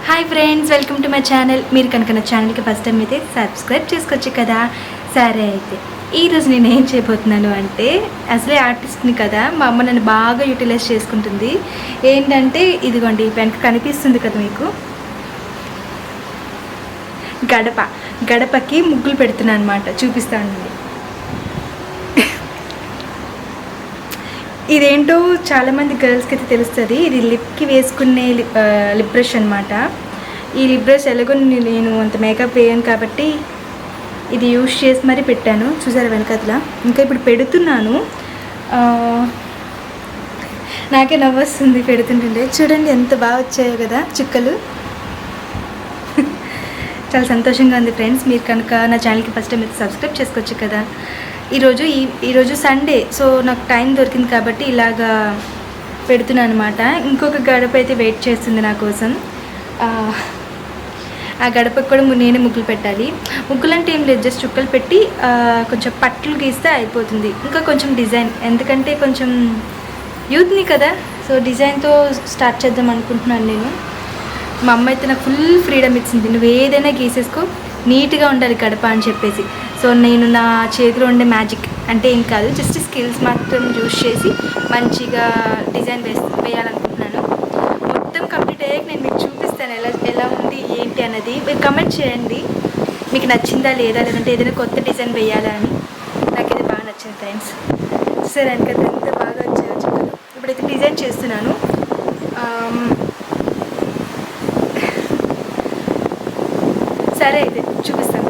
Hi friends, welcome to my channel. మీరు కనుక నా ఛానల్కి ఫస్ట్ టైం అయితే సబ్స్క్రైబ్ చేసుకోవచ్చు కదా. సరే అయితే ఈరోజు నేను ఏం చేయబోతున్నాను అంటే, అసలే ఆర్టిస్ట్ని కదా, మా అమ్మ నన్ను బాగా యూటిలైజ్ చేసుకుంటుంది. ఏంటంటే ఇదిగోండి, వెనక కనిపిస్తుంది కదా మీకు గడపకి ముగ్గులు పెడుతున్నాను అనమాట. చూపిస్తాను. ఇదేంటో చాలామంది గర్ల్స్కి అయితే తెలుస్తుంది. ఇది లిప్కి వేసుకునే లిప్ బ్రష్ అనమాట. ఈ లిప్ బ్రష్ ఎలాగో నేను అంత మేకప్ వేయను కాబట్టి ఇది యూజ్ చేసి మరీ పెట్టాను. చూసారా వెనకట్లా. ఇంకా ఇప్పుడు పెడుతున్నాను. నాకే నవ్వొస్తుంది పెడుతుంటుంటే. చూడండి ఎంత బాగా వచ్చాయో కదా చుక్కలు. చాలా సంతోషంగా ఉంది ఫ్రెండ్స్. మీరు కనుక నా ఛానల్కి ఫస్ట్ టైం అయితే సబ్స్క్రైబ్ చేసుకోవచ్చు కదా. ఈరోజు సండే, సో నాకు టైం దొరికింది కాబట్టి ఇలాగా పెడుతున్నాను అనమాట. ఇంకొక గడప అయితే వెయిట్ చేస్తుంది నా కోసం. ఆ గడపకు కూడా నేనే ముగ్గులు పెట్టాలి. ముగ్గులు అంటే ఏం లేదు, జస్ట్ చుక్కలు పెట్టి కొంచెం పట్లు గీస్తే అయిపోతుంది. ఇంకా కొంచెం డిజైన్, ఎందుకంటే కొంచెం యూత్ని కదా, సో డిజైన్తో స్టార్ట్ చేద్దాం అనుకుంటున్నాను నేను. మా అమ్మ అయితే నాకు ఫుల్ ఫ్రీడమ్ ఇచ్చింది. నువ్వు ఏదైనా గీసేసుకో, నీట్గా ఉండాలి గడప అని చెప్పేసి. సో నేను నా చేతిలో ఉండే మ్యాజిక్ అంటే ఏం కాదు, జస్ట్ స్కిల్స్ మాత్రం యూస్ చేసి మంచిగా డిజైన్ వేయాలనుకుంటున్నాను. మొత్తం కంప్లీట్ అయ్యాక నేను మీకు చూపిస్తాను ఎలా ఉంది ఏంటి అన్నది. మీరు కమెంట్ చేయండి మీకు నచ్చిందా లేదా, లేదంటే ఏదైనా కొత్త డిజైన్ వేయాలా అని. నాకు ఇది బాగా నచ్చింది ఫ్రెండ్స్. సరే అని కదా, ఎంత బాగా వచ్చాయో చెప్పాను. ఇప్పుడైతే డిజైన్ చేస్తున్నాను. సరే అయితే చూపిస్తాను.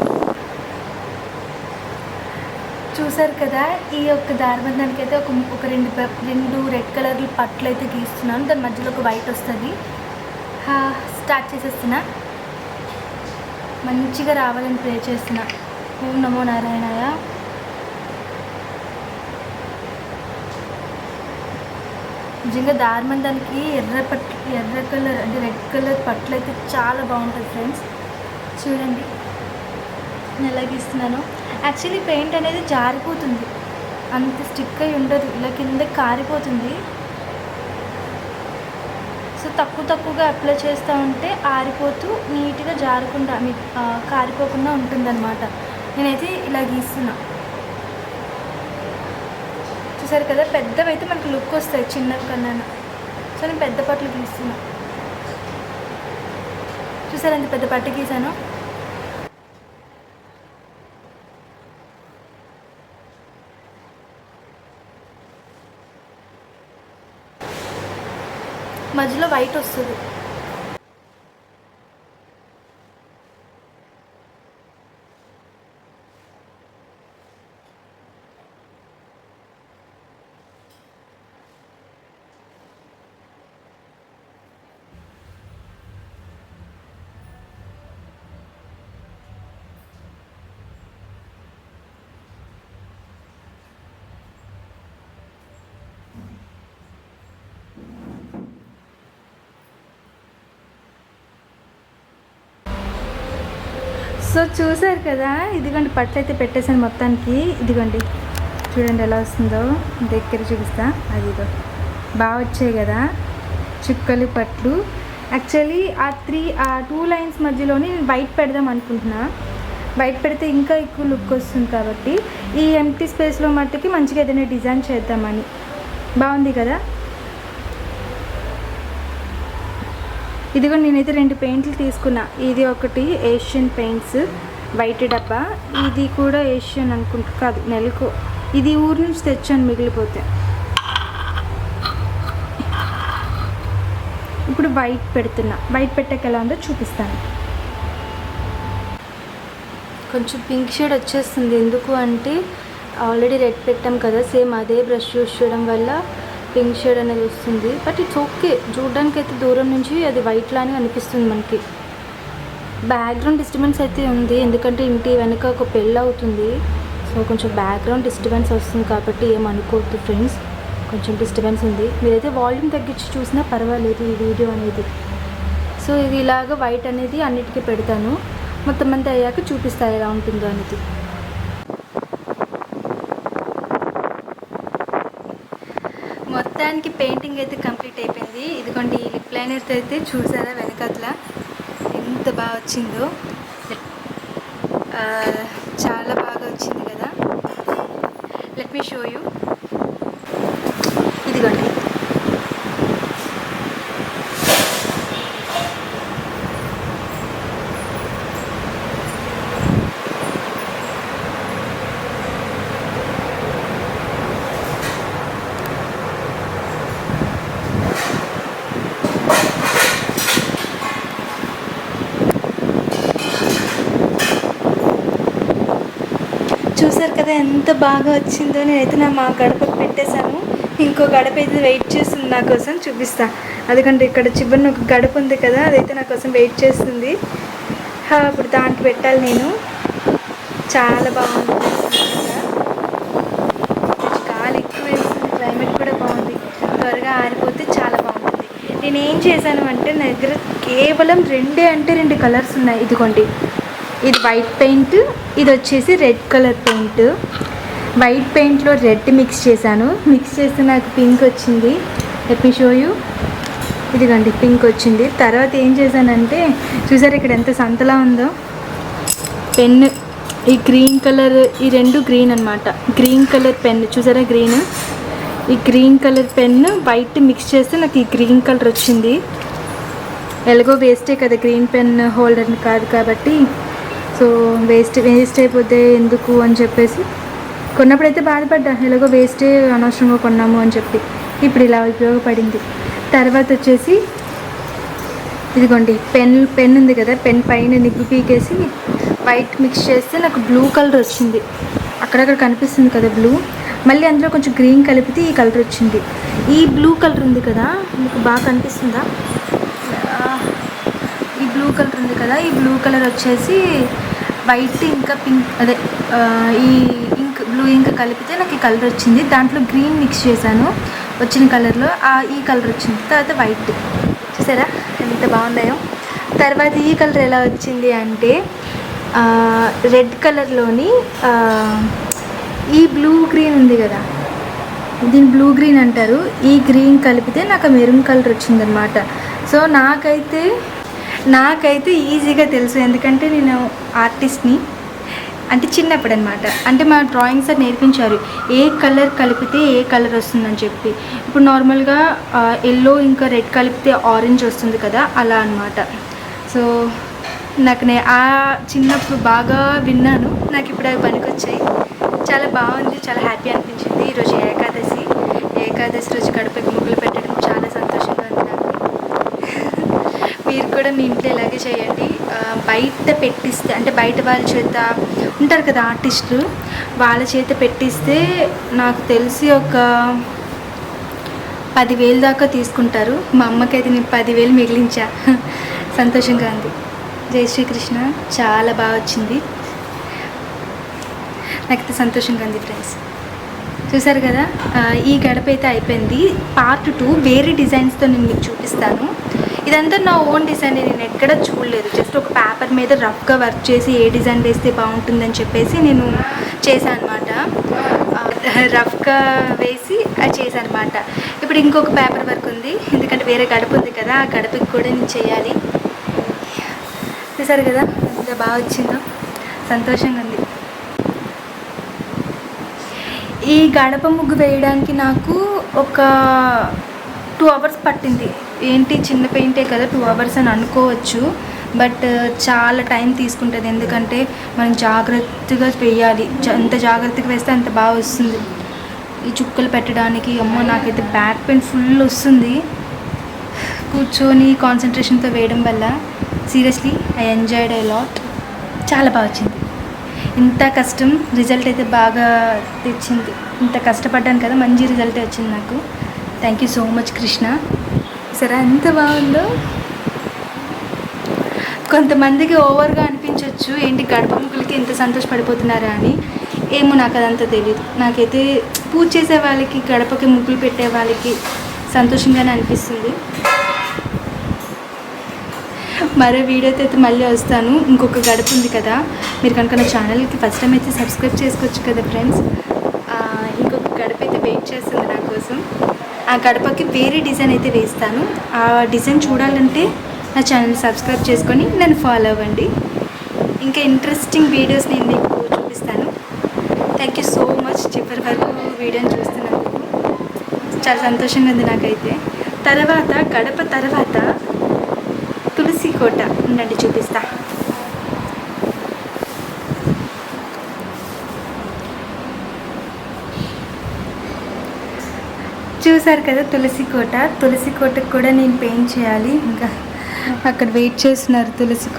చూసారు కదా, ఈ యొక్క దారబంధానికి అయితే ఒక రెండు రెడ్ కలర్ పట్లు అయితే గీస్తున్నాను. దాని మధ్యలో ఒక వైట్ వస్తుంది. స్టార్ట్ చేసేస్తున్నా. మంచిగా రావాలని ప్రే చేస్తున్నా. ఓం నమో నారాయణాయ. నిజంగా దారబంధానికి ఎర్ర కలర్ అంటే రెడ్ కలర్ పట్లు అయితే చాలా బాగుంటుంది ఫ్రెండ్స్. చూడండి నేను ఎలా గీస్తున్నాను. యాక్చువల్లీ పెయింట్ అనేది జారిపోతుంది, అంత స్టిక్ అయి ఉండదు, ఇలా కింద కారిపోతుంది. సో తక్కువగా అప్లై చేస్తూ ఉంటే ఆరిపోతూ నీట్గా జారకుండా కారిపోకుండా ఉంటుందన్నమాట. నేనైతే ఇలా గీస్తున్నా. చూసారు కదా, పెద్దవైతే మనకు లుక్ వస్తాయి చిన్నవి కన్నా. సో నేను పెద్ద పట్లు గీస్తున్నా. చూసారు ఎంత పెద్ద పట్టు గీసాను. మధ్యలో వైట్ వస్తుంది. సో చూసారు కదా, ఇదిగోండి పట్లు అయితే పెట్టేసాను మొత్తానికి. ఇదిగోండి చూడండి ఎలా వస్తుందో, దగ్గర చూపిస్తా. అదిగో బాగా వచ్చాయి కదా చుక్కలు పట్లు. యాక్చువల్లీ ఆ 2 లైన్స్ మధ్యలోని నేను వైట్ పెడదాం అనుకుంటున్నా. వైట్ పెడితే ఇంకా ఎక్కువ లుక్ వస్తుంది కాబట్టి ఈ ఎంటీ స్పేస్లో మట్టుకి మంచిగా ఏదైనా డిజైన్ చేద్దామని. బాగుంది కదా. ఇదిగో నేనైతే 2 పెయింట్లు తీసుకున్నా. ఇది ఒకటి ఏషియన్ పెయింట్స్ వైట్ డబ్బా, ఇది కూడా ఏషియన్ అనుకుంటా, కాదు నెలకు. ఇది ఊరు నుంచి తెచ్చాను మిగిలిపోతే. ఇప్పుడు వైట్ పెడుతున్నా. వైట్ పెట్టాక ఎలా ఉందో చూపిస్తాను. కొంచెం పింక్ షేడ్ వచ్చేస్తుంది, ఎందుకు అంటే ఆల్రెడీ రెడ్ పెట్టాం కదా, సేమ్ అదే బ్రష్ యూస్ చేయడం వల్ల పింక్ షేడ్ అనేది వస్తుంది. బట్ ఇట్స్ ఓకే, చూడడానికి అయితే దూరం నుంచి అది వైట్ లానే అనిపిస్తుంది మనకి. బ్యాక్గ్రౌండ్ డిస్టర్బెన్స్ అయితే ఉంది, ఎందుకంటే ఇంటి వెనక ఒక పెళ్ళి అవుతుంది. సో కొంచెం బ్యాక్గ్రౌండ్ డిస్టర్బెన్స్ వస్తుంది కాబట్టి ఏమనుకోవద్దు ఫ్రెండ్స్, కొంచెం డిస్టర్బెన్స్ ఉంది. మీరైతే వాల్యూమ్ తగ్గించి చూసినా పర్వాలేదు ఈ వీడియో అనేది. సో ఇది ఇలాగ వైట్ అనేది అన్నిటికీ పెడతాను. మొత్తం అంతా అయ్యాక చూపిస్తాను ఎలా ఉంటుందో అనేది. మొత్తానికి పెయింటింగ్ అయితే కంప్లీట్ అయిపోయింది. ఇదిగోండి ఈ లిప్ లైనర్తో అయితే చూసారా వెనకట్లా ఎంత బాగా వచ్చిందో, చాలా బాగా వచ్చింది కదా. Let me show you. ఇదిగోండి. చూసారు కదా ఎంత బాగా వచ్చిందో. నేనైతే మా గడపకు పెట్టేశాను. ఇంకో గడప అయితే వెయిట్ చేస్తుంది నా కోసం, చూపిస్తా. అదికంటే ఇక్కడ చివరిన ఒక గడప ఉంది కదా, అదైతే నా కోసం వెయిట్ చేస్తుంది. ఇప్పుడు దానికి పెట్టాలి నేను. చాలా బాగుంది. గాలి ఎక్కువ వేస్తుంది, క్లైమేట్ కూడా బాగుంది. త్వరగా ఆరిపోతే చాలా బాగుంటుంది. నేను ఏం చేశాను అంటే, నా దగ్గర కేవలం 2 కలర్స్ ఉన్నాయి. ఇదిగోండి, ఇది వైట్ పెయింట్, ఇది వచ్చేసి రెడ్ కలర్ పెయింట్. వైట్ పెయింట్లో రెడ్ మిక్స్ చేశాను. మిక్స్ చేస్తే నాకు పింక్ వచ్చింది. Let me show you. ఇదిగోండి, పింక్ వచ్చింది. తర్వాత ఏం చేశానంటే, చూసారు ఇక్కడ ఎంత సంతలా ఉందో. పెన్, ఈ గ్రీన్ కలర్, ఈ 2 గ్రీన్ అనమాట. గ్రీన్ కలర్ పెన్ చూసారా, గ్రీన్. ఈ green colour pen white mix చేస్తే నాకు ఈ గ్రీన్ కలర్ వచ్చింది. ఎలాగో వేస్టే కదా, గ్రీన్ పెన్ హోల్డర్ కాదు కాబట్టి. సో వేస్ట్ అయిపోతే ఎందుకు అని చెప్పేసి కొన్నప్పుడైతే బాధపడ్డా, ఎలాగో వేస్టే, అనవసరంగా కొన్నాము అని చెప్పి. ఇప్పుడు ఇలా ఉపయోగపడింది. తర్వాత వచ్చేసి ఇదిగోండి, పెన్ ఉంది కదా, పెన్ పైన నిప్పు పీకేసి వైట్ మిక్స్ చేస్తే నాకు బ్లూ కలర్ వచ్చింది. అక్కడక్కడ కనిపిస్తుంది కదా బ్లూ. మళ్ళీ అందులో కొంచెం గ్రీన్ కలిపితే ఈ కలర్ వచ్చింది. ఈ బ్లూ కలర్ ఉంది కదా, మీకు బాగా కనిపిస్తుందా? ఈ బ్లూ కలర్ ఉంది కదా, ఈ బ్లూ కలర్ వచ్చేసి వైట్ ఇంకా పింక్, అదే ఈ ఇంక్, బ్లూ ఇంక్ కలిపితే నాకు ఈ కలర్ వచ్చింది. దాంట్లో గ్రీన్ మిక్స్ చేశాను, వచ్చిన కలర్లో ఈ కలర్ వచ్చింది. తర్వాత వైట్, చూసారా ఎంత బాగున్నాయో. తర్వాత ఈ కలర్ ఎలా వచ్చింది అంటే, రెడ్ కలర్లోని ఈ బ్లూ గ్రీన్ ఉంది కదా, దీని బ్లూ గ్రీన్ అంటారు. ఈ గ్రీన్ కలిపితే నాకు మెరూన్ కలర్ వచ్చిందనమాట. సో నాకైతే ఈజీగా తెలుసు, ఎందుకంటే నేను ఆర్టిస్ట్ని. అంటే చిన్నప్పుడు అనమాట, అంటే మా డ్రాయింగ్ సార్ నేర్పించారు ఏ కలర్ కలిపితే ఏ కలర్ వస్తుందని చెప్పి. ఇప్పుడు నార్మల్గా ఎల్లో ఇంకా రెడ్ కలిపితే ఆరెంజ్ వస్తుంది కదా, అలా అనమాట. సో నాకు ఆ చిన్నప్పుడు బాగా విన్నాను, నాకు ఇప్పుడు అవి పనికొచ్చాయి. చాలా బాగుంది, చాలా హ్యాపీ అనిపించింది. ఈరోజు ఏకాదశి రోజు గడపకి ముగ్గులు పెట్టడం చాలా సంతోషంగా ఉంది నాకు. మీరు కూడా మీ ఇంట్లో ఇలాగే చేయండి. బయట పెట్టిస్తే, అంటే బయట వాళ్ళ చేత ఉంటారు కదా ఆర్టిస్టులు, వాళ్ళ చేత పెట్టిస్తే నాకు తెలిసి ఒక 10,000 దాకా తీసుకుంటారు. మా అమ్మకైతే నేను 10,000 మిగిలించా. సంతోషంగా ఉంది. జై శ్రీకృష్ణ. చాలా బాగా వచ్చింది, నాకైతే సంతోషంగా ఉంది ఫ్రెండ్స్. చూసారు కదా, ఈ గడప అయితే అయిపోయింది. పార్ట్ 2 వేరే డిజైన్స్తో నేను మీకు చూపిస్తాను. ఇదంతా నా ఓన్ డిజైన్, నేను ఎక్కడ చూడలేదు. జస్ట్ ఒక పేపర్ మీద రఫ్గా వర్క్ చేసి ఏ డిజైన్ వేస్తే బాగుంటుందని చెప్పేసి నేను చేశాను అనమాట. రఫ్గా వేసి అది చేశాను అనమాట. ఇప్పుడు ఇంకొక పేపర్ వర్క్ ఉంది, ఎందుకంటే వేరే గడప ఉంది కదా, ఆ గడపకి కూడా నేను చేయాలి. చూసారు కదా ఎంత బాగా వచ్చిందో, సంతోషంగా ఉంది. ఈ గడప ముగ్గు వేయడానికి నాకు ఒక 2 అవర్స్ పట్టింది. ఏంటి చిన్న పెయింటే కదా 2 అవర్స్ అని అనుకోవచ్చు, బట్ చాలా టైం తీసుకుంటుంది. ఎందుకంటే మనం జాగ్రత్తగా వేయాలి, ఎంత జాగ్రత్తగా వేస్తే అంత బాగా వస్తుంది. ఈ చుక్కలు పెట్టడానికి అమ్మో నాకైతే బ్యాక్ పెయిన్ ఫుల్ వస్తుంది కూర్చొని కాన్సన్ట్రేషన్తో వేయడం వల్ల. Seriously I enjoyed a lot. చాలా బాగా వచ్చింది. ఇంత కష్టం రిజల్ట్ అయితే బాగా తెచ్చింది. ఇంత కష్టపడ్డాను కదా, మంచి రిజల్టే వచ్చింది నాకు. Thank you so much Krishna. సరే ఎంత బాగుందో. కొంతమందికి ఓవర్గా అనిపించవచ్చు, ఏంటి గడప ముగ్గులకి ఎంత సంతోషపడిపోతున్నారా అని. ఏమో నాకు అదంతా తెలియదు. నాకైతే పూజ చేసే వాళ్ళకి, గడపకి ముగ్గులు పెట్టే వాళ్ళకి సంతోషంగానే అనిపిస్తుంది. మరో వీడియోతో అయితే మళ్ళీ వస్తాను. ఇంకొక గడప ఉంది కదా, మీరు కనుక నా ఛానల్కి ఫస్ట్ టైం అయితే సబ్స్క్రైబ్ చేసుకోవచ్చు కదా ఫ్రెండ్స్. ఇంకొక గడప అయితే వెయిట్ చేస్తుంది నా కోసం. ఆ గడపకి వేరే డిజైన్ అయితే వేస్తాను. ఆ డిజైన్ చూడాలంటే నా ఛానల్ సబ్స్క్రైబ్ చేసుకొని నన్ను ఫాలో అవ్వండి. ఇంకా ఇంట్రెస్టింగ్ వీడియోస్ నేను మీకు చూపిస్తాను. థ్యాంక్ యూ సో మచ్ చివరి వరకు వీడియోని చూస్తున్నందుకు. చాలా సంతోషంగా ఉంది నాకైతే. తర్వాత గడప తర్వాత తులసి కోట ఉండండి చూపిస్తా. చూసారు కదా తులసి కోటకు కూడా నేను పెయింట్ చేయాలి. ఇంకా అక్కడ వెయిట్ చేస్తున్నారు తులసి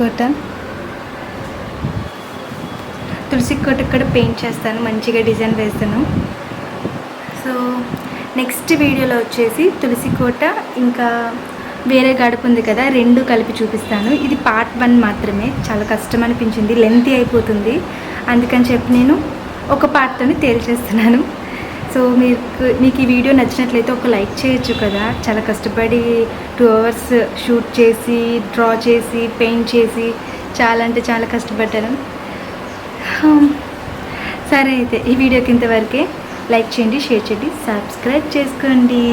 కోటకు కూడా పెయింట్ చేస్తాను, మంచిగా డిజైన్ వేస్తాను. సో నెక్స్ట్ వీడియోలో వచ్చేసి తులసి కోట ఇంకా వేరే గడప ఉంది కదా, రెండు కలిపి చూపిస్తాను. ఇది పార్ట్ 1 మాత్రమే, చాలా కష్టం అనిపించింది, లెంతీ అయిపోతుంది. అందుకని చెప్పి నేను ఒక పార్ట్తోనే తేల్చేస్తున్నాను. సో మీకు ఈ వీడియో నచ్చినట్లయితే ఒక లైక్ చేయొచ్చు కదా. చాలా కష్టపడి 2 hours షూట్ చేసి, డ్రా చేసి, పెయింట్ చేసి చాలా అంటే చాలా కష్టపడ్డాను. సరే అయితే ఈ వీడియోకి ఇంతవరకే. లైక్ చేయండి, షేర్ చేయండి, సబ్స్క్రైబ్ చేసుకోండి.